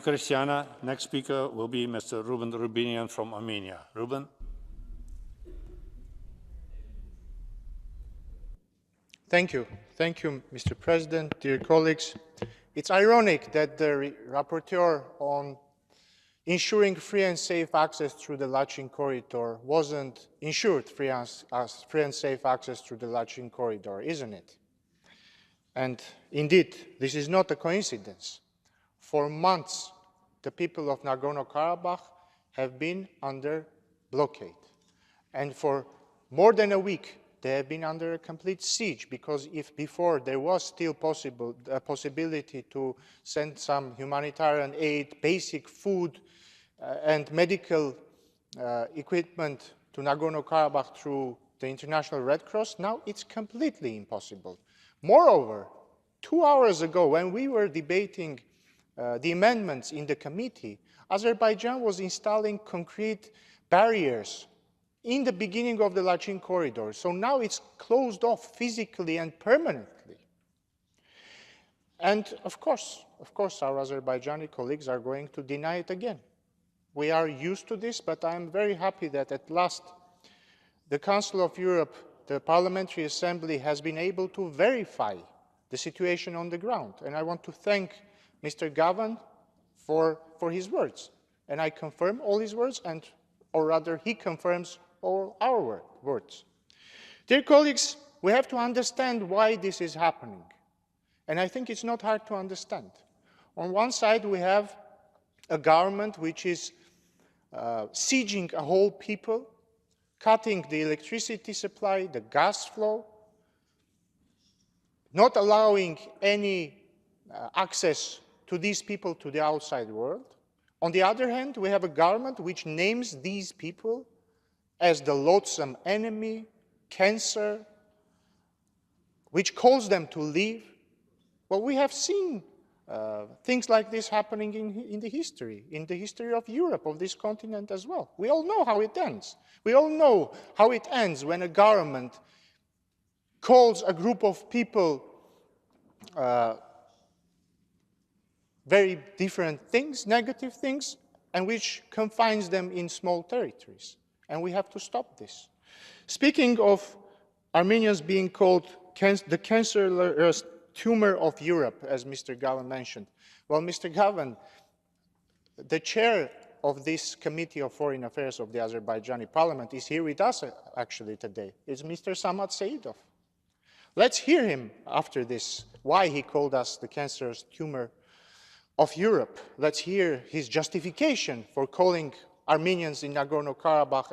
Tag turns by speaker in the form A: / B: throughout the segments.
A: Christiana. Next speaker will be Mr. Rubinyan from Armenia. Ruben.
B: Thank you. Thank you, Mr. President, dear colleagues. It's ironic that the rapporteur on ensuring free and safe access through the Lachin corridor wasn't ensured free and safe access through the Lachin corridor, isn't it? And indeed, this is not a coincidence. For months, the people of Nagorno-Karabakh have been under blockade. And for more than a week, they have been under a complete siege, because if before there was still a possibility to send some humanitarian aid, basic food and medical equipment to Nagorno-Karabakh through the International Red Cross, now it's completely impossible. Moreover, 2 hours ago, when we were debating the amendments in the committee, Azerbaijan was installing concrete barriers in the beginning of the Lachin corridor. So now it's closed off physically and permanently. And of course, our Azerbaijani colleagues are going to deny it again. We are used to this, but I'm very happy that at last the Council of Europe, the Parliamentary Assembly, has been able to verify the situation on the ground. And I want to thank Mr. Gavan for his words. And I confirm all his words, or rather he confirms all our words. Dear colleagues, we have to understand why this is happening. And I think it's not hard to understand. On one side, we have a government which is sieging a whole people, cutting the electricity supply, the gas flow, not allowing any access to these people to the outside world. On the other hand, we have a government which names these people as the loathsome enemy, cancer, which calls them to leave. Well, we have seen things like this happening in the history of Europe, of this continent as well. We all know how it ends. We all know how it ends when a government calls a group of people very different things, negative things, and which confines them in small territories. And we have to stop this. Speaking of Armenians being called the cancerous tumor of Europe, as Mr. Gavan mentioned, well, Mr. Gavan, the chair of this Committee of Foreign Affairs of the Azerbaijani Parliament is here with us actually today. It's Mr. Samad Seidov. Let's hear him after this, why he called us the cancerous tumor of Europe. Let's hear his justification for calling Armenians in Nagorno-Karabakh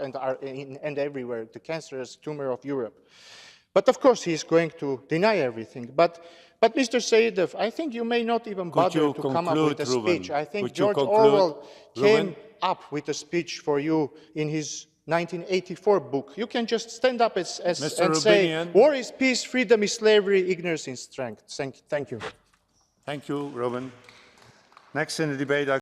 B: and everywhere the cancerous tumor of Europe. But of course, he's going to deny everything. But Mr. Seidov, I think you may not even bother to come up with a speech. I think George Orwell came up with a speech for you in his 1984 book. You can just stand up and say, war is peace, freedom is slavery, ignorance is strength. Thank you.
A: Thank you, Ruben. Next in the debate,